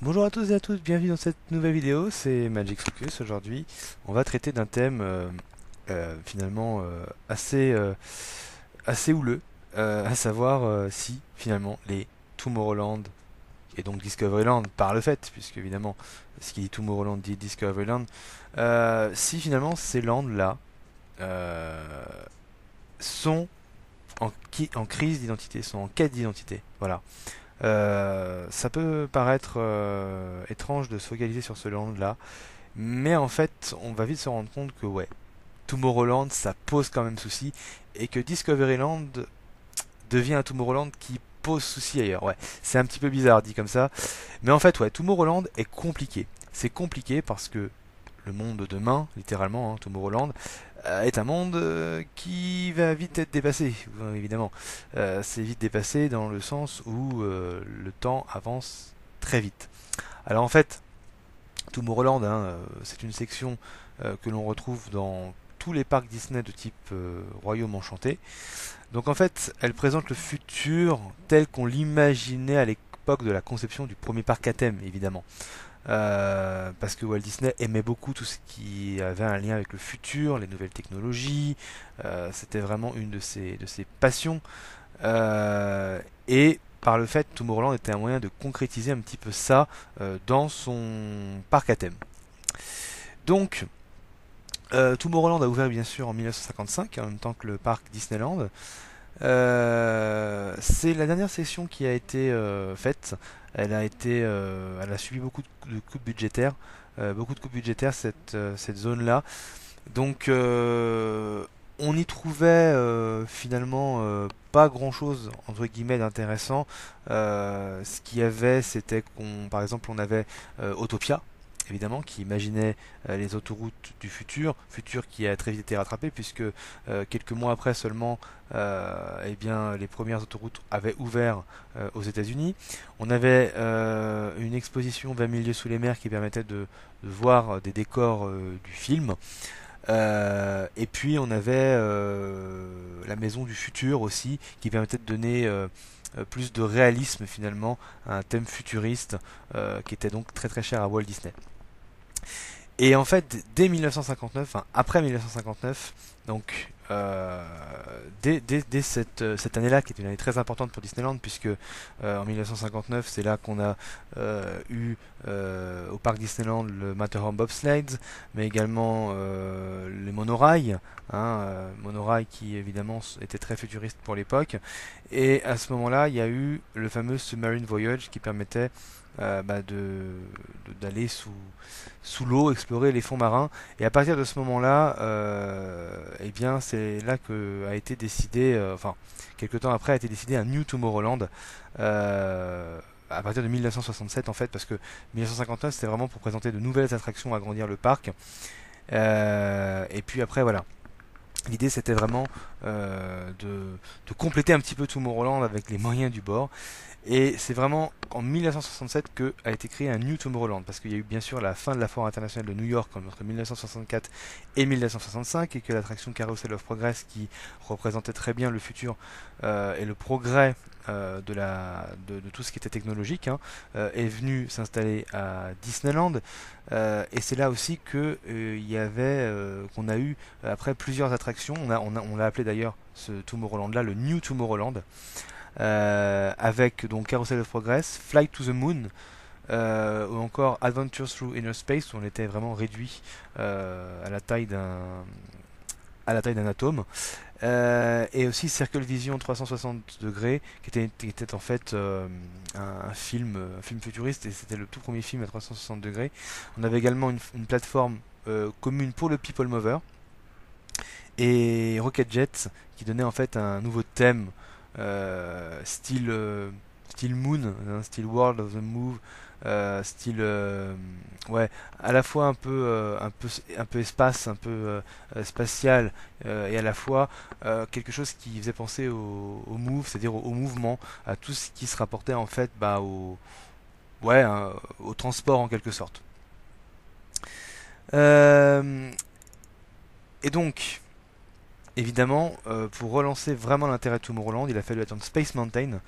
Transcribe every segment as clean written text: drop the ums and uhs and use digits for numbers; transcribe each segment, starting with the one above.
Bonjour à tous et à toutes, bienvenue dans cette nouvelle vidéo, c'est Magic Focus. Aujourd'hui, on va traiter d'un thème finalement assez houleux, à savoir si finalement les Tomorrowland et donc Discoveryland par le fait, puisque évidemment ce qui dit Tomorrowland dit Discoveryland, si finalement ces lands-là sont en crise d'identité, sont en quête d'identité. Voilà. Ça peut paraître étrange de se focaliser sur ce land-là, mais en fait, on va vite se rendre compte que ouais, Tomorrowland, ça pose quand même souci, et que Discoveryland devient un Tomorrowland qui pose souci ailleurs. Ouais, c'est un petit peu bizarre dit comme ça, mais en fait, ouais, Tomorrowland est compliqué. C'est compliqué parce que le monde de demain, littéralement, hein, Tomorrowland, est un monde qui va vite être dépassé, évidemment. C'est vite dépassé dans le sens où le temps avance très vite. Alors en fait, Tomorrowland, hein, c'est une section que l'on retrouve dans tous les parcs Disney de type Royaume Enchanté. Donc en fait, elle présente le futur tel qu'on l'imaginait à l'époque de la conception du premier parc à thème, évidemment. Parce que Walt Disney aimait beaucoup tout ce qui avait un lien avec le futur, les nouvelles technologies. C'était vraiment une de ses passions. Et par le fait, Tomorrowland était un moyen de concrétiser un petit peu ça dans son parc à thème. Donc, Tomorrowland a ouvert bien sûr en 1955, en même temps que le parc Disneyland. C'est la dernière session qui a été faite. Elle a subi de coupes budgétaires, cette zone-là. Donc, on y trouvait finalement pas grand-chose entre guillemets d'intéressant. Ce qu'il y avait, c'était par exemple, on avait Autopia, évidemment, qui imaginait les autoroutes du futur qui a très vite été rattrapé puisque quelques mois après seulement, eh bien, les premières autoroutes avaient ouvert aux États-Unis. On avait une exposition 20 000 lieues sous les mers qui permettait de voir des décors du film. Et puis on avait la maison du futur aussi, qui permettait de donner plus de réalisme finalement à un thème futuriste qui était donc très très cher à Walt Disney. Et en fait, dès 1959, enfin après 1959, donc dès cette année-là, qui est une année très importante pour Disneyland, puisque en 1959, c'est là qu'on a eu au parc Disneyland le Matterhorn Bobsleds, mais également les monorails, hein, monorails qui évidemment étaient très futuristes pour l'époque. Et à ce moment-là, il y a eu le fameux Submarine Voyage qui permettait d'aller sous l'eau, explorer les fonds marins. Et à partir de ce moment-là, eh bien, c'est là que a été décidé, enfin, quelques temps après, a été décidé un New Tomorrowland. À partir de 1967 en fait, parce que 1959 c'était vraiment pour présenter de nouvelles attractions, agrandir le parc. Et puis après voilà, l'idée c'était vraiment de compléter un petit peu Tomorrowland avec les moyens du bord. Et c'est vraiment en 1967 que a été créé un New Tomorrowland, parce qu'il y a eu bien sûr la fin de la foire internationale de New York entre 1964 et 1965, et que l'attraction Carousel of Progress, qui représentait très bien le futur et le progrès de tout ce qui était technologique, hein, est venue s'installer à Disneyland. Et c'est là aussi que il y avait qu'on a eu après plusieurs attractions. On l'a appelé d'ailleurs ce Tomorrowland là le New Tomorrowland, avec donc Carousel of Progress, Flight to the Moon, ou encore Adventures Through Inner Space, où on était vraiment réduit à la taille d'un atome. Et aussi Circle Vision 360 degrés, qui était en fait un film futuriste, et c'était le tout premier film à 360 degrés. On avait également une plateforme commune pour le People Mover, et Rocket Jet, qui donnait en fait un nouveau thème style Moon, hein, style World of the Move, style ouais, à la fois un peu espace, un peu spatial, et à la fois quelque chose qui faisait penser au move, c'est-à-dire au mouvement, à tout ce qui se rapportait en fait ouais, hein, au transport en quelque sorte. Euh, et donc, évidemment, pour relancer vraiment l'intérêt de Tomorrowland, il a fallu attendre Space Mountain,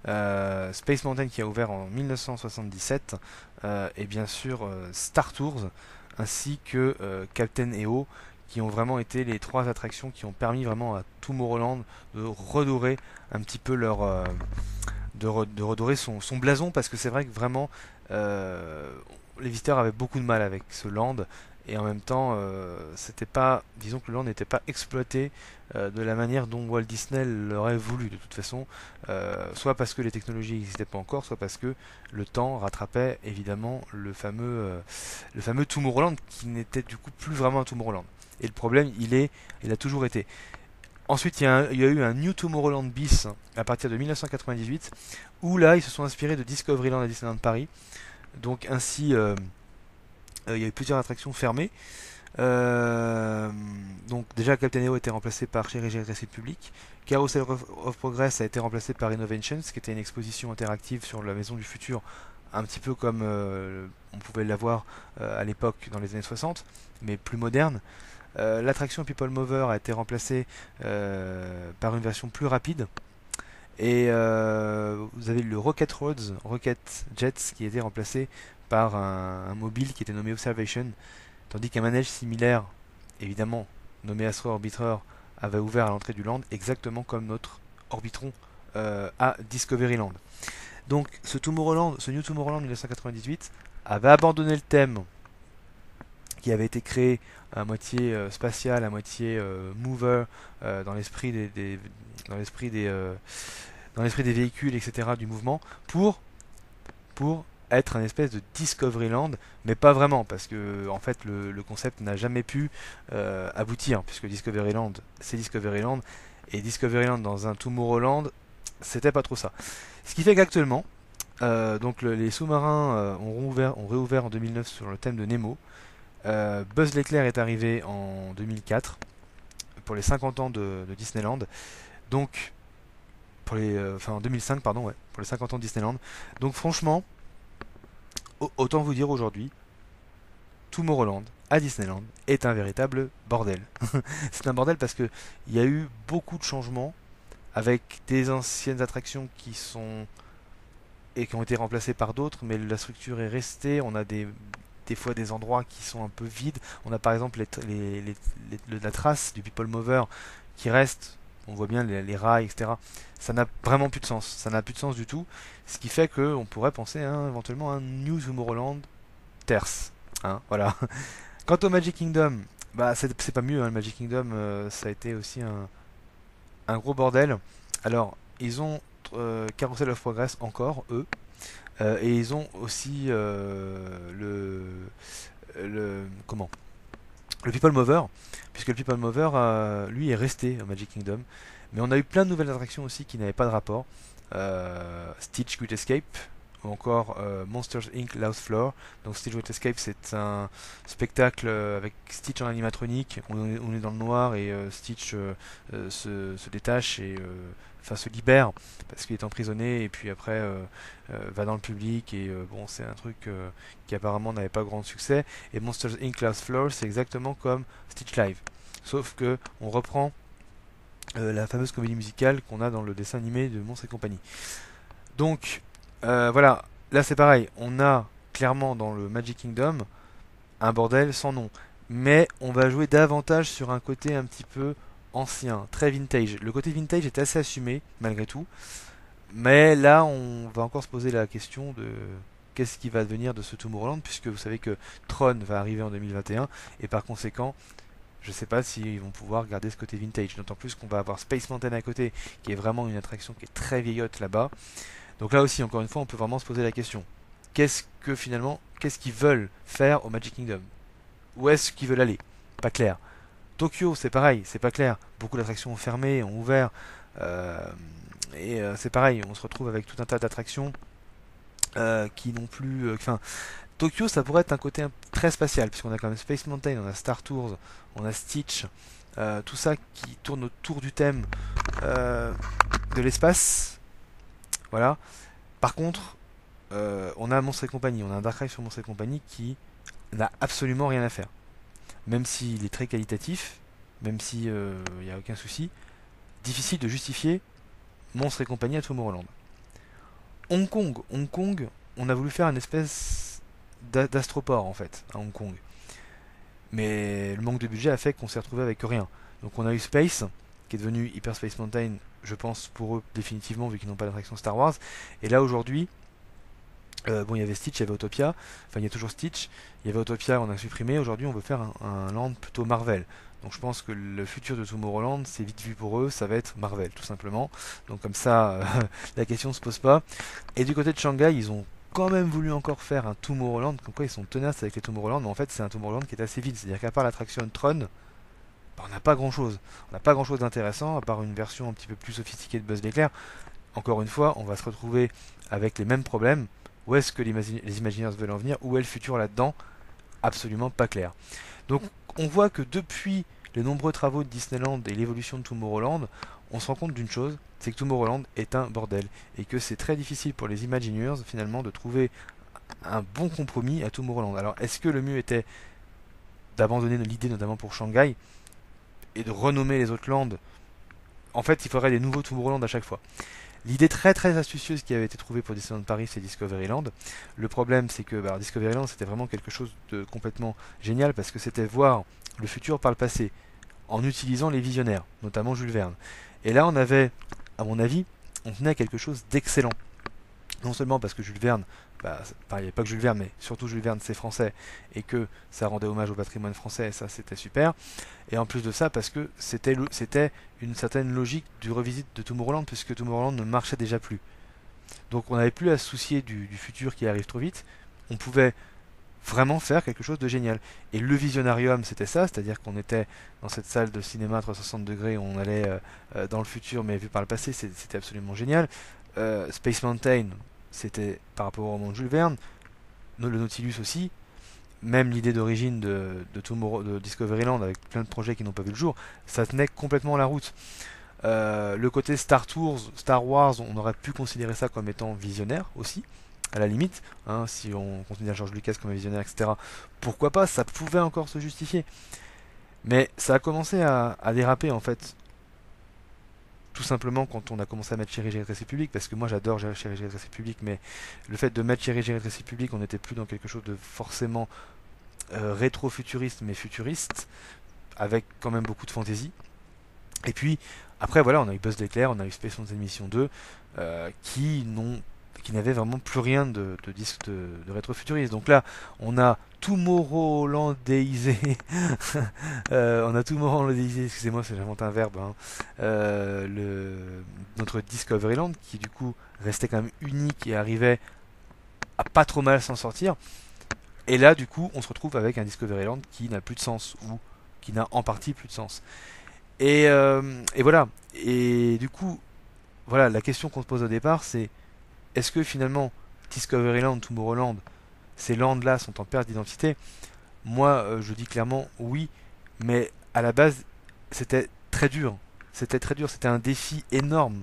Space Mountain qui a ouvert en 1977, et bien sûr Star Tours, ainsi que Captain EO, qui ont vraiment été les trois attractions qui ont permis vraiment à Tomorrowland de redorer un petit peu de redorer son blason, parce que c'est vrai que vraiment les visiteurs avaient beaucoup de mal avec ce land, et en même temps c'était pas, disons que le land n'était pas exploité de la manière dont Walt Disney l'aurait voulu de toute façon, soit parce que les technologies n'existaient pas encore, soit parce que le temps rattrapait évidemment le fameux Tomorrowland qui n'était du coup plus vraiment un Tomorrowland. Et le problème, il a toujours été. Ensuite, il y a eu un New Tomorrowland bis à partir de 1998, où là, ils se sont inspirés de Discoveryland à Disneyland Paris. Donc ainsi, il y a eu plusieurs attractions fermées. Donc déjà, Captain EO a été remplacé par Cherry Jurassic Republic. Carousel of Progress a été remplacé par Innovations, qui était une exposition interactive sur la Maison du Futur, un petit peu comme on pouvait l'avoir à l'époque dans les années 60, mais plus moderne. L'attraction People Mover a été remplacée par une version plus rapide. Et vous avez le Rocket Roads, Rocket Jets, qui a été remplacé par un mobile qui était nommé Observation, tandis qu'un manège similaire, évidemment nommé Astro Orbiter, avait ouvert à l'entrée du land, exactement comme notre Orbitron à Discoveryland. Donc ce New Tomorrowland 1998 avait abandonné le thème qui avait été créé à moitié spatial, à moitié mover dans l'esprit dans l'esprit dans l'esprit des véhicules, etc., du mouvement, pour être un espèce de Discoveryland, mais pas vraiment, parce que en fait le concept n'a jamais pu aboutir, puisque Discoveryland c'est Discoveryland, et Discoveryland dans un Tomorrowland, c'était pas trop ça. Ce qui fait qu'actuellement, donc les sous-marins ont réouvert en 2009 sur le thème de Nemo. Buzz l'éclair est arrivé en 2004 pour les 50 ans de Disneyland. Donc enfin en 2005 pardon, ouais, pour les 50 ans de Disneyland. Donc franchement, autant vous dire aujourd'hui, Tomorrowland à Disneyland est un véritable bordel. C'est un bordel parce que il y a eu beaucoup de changements avec des anciennes attractions qui ont été remplacées par d'autres, mais la structure est restée. On a des fois des endroits qui sont un peu vides. On a par exemple la trace du People Mover qui reste. On voit bien les rails, etc. Ça n'a vraiment plus de sens. Ça n'a plus de sens du tout. Ce qui fait qu'on pourrait penser éventuellement à un New Tomorrowland terce. Voilà. Quant au Magic Kingdom, bah c'est pas mieux. Le Magic Kingdom, ça a été aussi un gros bordel. Alors, ils ont Carousel of Progress encore, eux. Et ils ont aussi comment, le People Mover, puisque le People Mover, lui, est resté au Magic Kingdom. Mais on a eu plein de nouvelles attractions aussi qui n'avaient pas de rapport. Stitch Great Escape, ou encore Monsters Inc. Lost Floor. Donc Stitch Great Escape, c'est un spectacle avec Stitch en animatronique. On est dans le noir et Stitch se détache et enfin se libère parce qu'il est emprisonné, et puis après va dans le public, et bon, c'est un truc qui apparemment n'avait pas grand succès. Et Monsters Inc. Lost Floor, c'est exactement comme Stitch Live, sauf que on reprend la fameuse comédie musicale qu'on a dans le dessin animé de Monstres et compagnie. Donc voilà, là c'est pareil, on a clairement dans le Magic Kingdom un bordel sans nom, mais on va jouer davantage sur un côté un petit peu ancien, très vintage. Le côté vintage est assez assumé malgré tout, mais là on va encore se poser la question de qu'est-ce qui va devenir de ce Tomorrowland, puisque vous savez que Tron va arriver en 2021, et par conséquent je sais pas s'ils vont pouvoir garder ce côté vintage, d'autant plus qu'on va avoir Space Mountain à côté, qui est vraiment une attraction qui est très vieillotte là-bas. Donc là aussi, encore une fois, on peut vraiment se poser la question. Qu'est-ce qu'ils veulent faire au Magic Kingdom? Où est-ce qu'ils veulent aller? Pas clair. Tokyo, c'est pareil, c'est pas clair. Beaucoup d'attractions ont fermé, ont ouvert. C'est pareil, on se retrouve avec tout un tas d'attractions qui n'ont plus... Enfin, Tokyo, ça pourrait être un côté très spatial, puisqu'on a quand même Space Mountain, on a Star Tours, on a Stitch, tout ça qui tourne autour du thème de l'espace. Voilà. Par contre, on a Monstres et compagnie, on a un Dark Ride sur Monstres et compagnie qui n'a absolument rien à faire. Même s'il est très qualitatif, même si il n'y a aucun souci, difficile de justifier Monstres et compagnie à Tomorrowland. Hong Kong, on a voulu faire une espèce d'astroport en fait à Hong Kong. Mais le manque de budget a fait qu'on s'est retrouvé avec rien. Donc on a eu Space, qui est devenu Hyper Space Mountain, je pense pour eux définitivement vu qu'ils n'ont pas d'attraction Star Wars. Et là aujourd'hui, bon, il y avait Stitch, il y avait Autopia, enfin il y a toujours Stitch, il y avait Autopia, on a supprimé. Aujourd'hui, on veut faire un land plutôt Marvel. Donc je pense que le futur de Tomorrowland, c'est vite vu pour eux, ça va être Marvel, tout simplement. Donc comme ça, la question se pose pas. Et du côté de Shanghai, ils ont quand même voulu encore faire un Tomorrowland, comme quoi ils sont tenaces avec les Tomorrowland, mais en fait c'est un Tomorrowland qui est assez vide. C'est-à-dire qu'à part l'attraction Tron, bah, on n'a pas grand-chose. On n'a pas grand-chose d'intéressant, à part une version un petit peu plus sophistiquée de Buzz l'éclair. Encore une fois, on va se retrouver avec les mêmes problèmes. Où est-ce que les Imagineers veulent en venir? Où est le futur là-dedans? Absolument pas clair. Donc on voit que depuis les nombreux travaux de Disneyland et l'évolution de Tomorrowland, on se rend compte d'une chose, c'est que Tomorrowland est un bordel. Et que c'est très difficile pour les Imagineers finalement de trouver un bon compromis à Tomorrowland. Alors est-ce que le mieux était d'abandonner l'idée notamment pour Shanghai et de renommer les autres lands? En fait, il faudrait des nouveaux Tomorrowland à chaque fois. L'idée très très astucieuse qui avait été trouvée pour Disneyland Paris, c'est Discoveryland. Le problème, c'est que Discoveryland, c'était vraiment quelque chose de complètement génial parce que c'était voir le futur par le passé en utilisant les visionnaires, notamment Jules Verne. Et là, on avait, à mon avis, on tenait à quelque chose d'excellent. Non seulement parce que Jules Verne, il n'y avait pas que Jules Verne, mais surtout Jules Verne, c'est français, et que ça rendait hommage au patrimoine français, et ça c'était super. Et en plus de ça, parce que c'était une certaine logique du revisite de Tomorrowland, puisque Tomorrowland ne marchait déjà plus. Donc on n'avait plus à se soucier du futur qui arrive trop vite, on pouvait vraiment faire quelque chose de génial. Et le visionarium, c'était ça, c'est-à-dire qu'on était dans cette salle de cinéma 360 degrés, on allait dans le futur, mais vu par le passé, c'était absolument génial. Space Mountain, c'était par rapport au roman de Jules Verne, le Nautilus aussi, même l'idée d'origine de Discoveryland avec plein de projets qui n'ont pas vu le jour, ça tenait complètement la route. Le côté Star Tours, Star Wars, on aurait pu considérer ça comme étant visionnaire aussi, à la limite, hein, si on considère George Lucas comme un visionnaire, etc. Pourquoi pas, ça pouvait encore se justifier. Mais ça a commencé à déraper en fait tout simplement quand on a commencé à mettre Chéri J'ai Rétréci Public, parce que moi j'adore Chéri J'ai Rétréci Public, mais le fait de mettre Chéri J'ai Rétréci Public, on n'était plus dans quelque chose de forcément rétro-futuriste, mais futuriste, avec quand même beaucoup de fantaisie. Et puis, après voilà, on a eu Buzz l'éclair, on a eu Space Mountain Mission 2, qui n'avaient vraiment plus rien de disque de rétro-futuriste. Donc là, on a Tomorrowlandéisé, on a Tomorrowlandéisé, excusez-moi, j'invente un verbe, hein, notre Discoveryland, qui du coup restait quand même unique et arrivait à pas trop mal s'en sortir. Et là, du coup, on se retrouve avec un Discoveryland qui n'a plus de sens, ou qui n'a en partie plus de sens. Et voilà. Et du coup, voilà, la question qu'on se pose au départ, c'est est-ce que finalement Discoveryland, Tomorrowland, ces lands-là sont en perte d'identité? Moi, je dis clairement oui, mais à la base, c'était très dur. C'était très dur, c'était un défi énorme.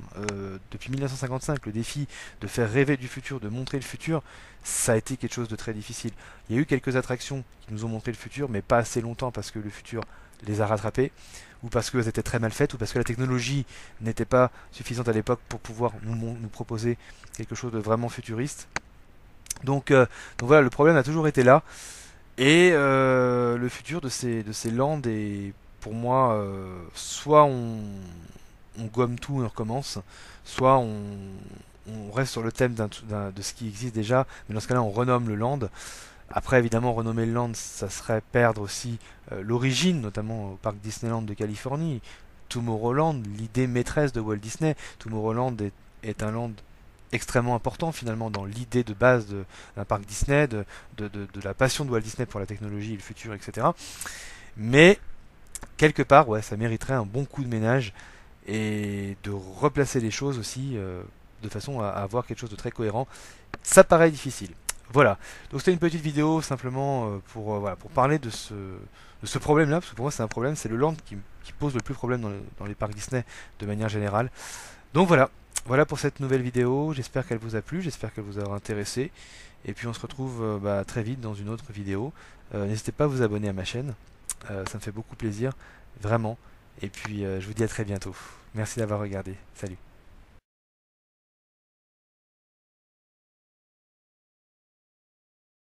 Depuis 1955, le défi de faire rêver du futur, de montrer le futur, ça a été quelque chose de très difficile. Il y a eu quelques attractions qui nous ont montré le futur, mais pas assez longtemps parce que le futur les a rattrapés, ou parce qu'elles étaient très mal faites, ou parce que la technologie n'était pas suffisante à l'époque pour pouvoir nous proposer quelque chose de vraiment futuriste. Donc voilà, le problème a toujours été là. Et le futur de ces lands est pour moi soit on gomme tout et on recommence, soit on reste sur le thème de ce qui existe déjà, mais dans ce cas-là on renomme le land. Après évidemment renommer le land ça serait perdre aussi l'origine, notamment au parc Disneyland de Californie. Tomorrowland, l'idée maîtresse de Walt Disney. Tomorrowland est un land extrêmement important finalement dans l'idée de base d'un parc Disney, de la passion de Walt Disney pour la technologie, le futur, etc. Mais quelque part, ouais, ça mériterait un bon coup de ménage et de replacer les choses aussi de façon à avoir quelque chose de très cohérent. Ça paraît difficile. Voilà. Donc c'était une petite vidéo simplement pour parler de ce problème-là, parce que pour moi c'est un problème, c'est le land qui pose le plus problème dans les parcs Disney de manière générale. Donc voilà. Voilà pour cette nouvelle vidéo, j'espère qu'elle vous a plu, j'espère qu'elle vous aura intéressé. Et puis on se retrouve très vite dans une autre vidéo. N'hésitez pas à vous abonner à ma chaîne, ça me fait beaucoup plaisir, vraiment. Et puis je vous dis à très bientôt. Merci d'avoir regardé, salut.